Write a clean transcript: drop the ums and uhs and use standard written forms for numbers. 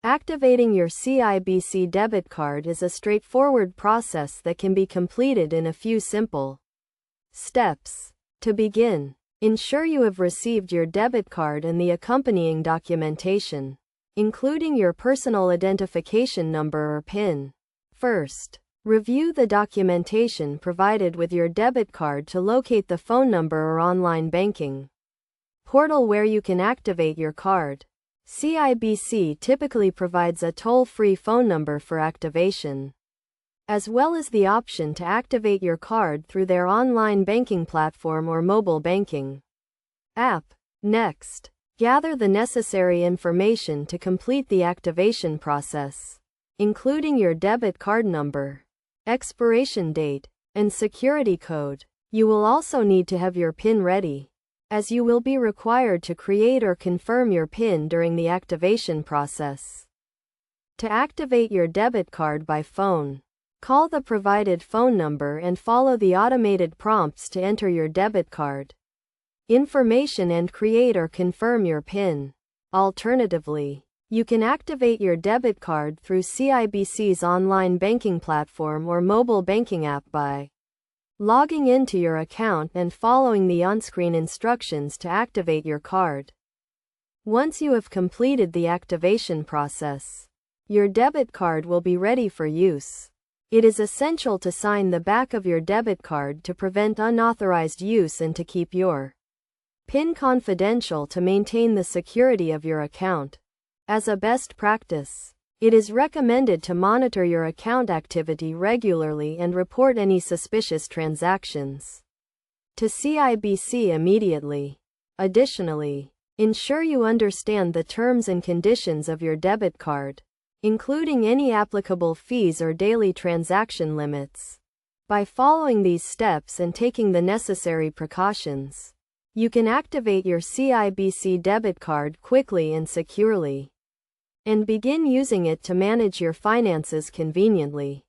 Activating your CIBC debit card is a straightforward process that can be completed in a few simple steps. To begin, ensure you have received your debit card and the accompanying documentation, including your personal identification number or PIN. First, review the documentation provided with your debit card to locate the phone number or online banking portal where you can activate your card. CIBC typically provides a toll-free phone number for activation, as well as the option to activate your card through their online banking platform or mobile banking app. Next, gather the necessary information to complete the activation process, including your debit card number, expiration date, and security code. You will also need to have your PIN ready, as you will be required to create or confirm your PIN during the activation process. To activate your debit card by phone, call the provided phone number and follow the automated prompts to enter your debit card information and create or confirm your PIN. Alternatively, you can activate your debit card through CIBC's online banking platform or mobile banking app by logging into your account and following the on-screen instructions to activate your card. Once you have completed the activation process, your debit card will be ready for use. It is essential to sign the back of your debit card to prevent unauthorized use and to keep your PIN confidential to maintain the security of your account. As a best practice, it is recommended to monitor your account activity regularly and report any suspicious transactions to CIBC immediately. Additionally, ensure you understand the terms and conditions of your debit card, including any applicable fees or daily transaction limits. By following these steps and taking the necessary precautions, you can activate your CIBC debit card quickly and securely, and begin using it to manage your finances conveniently.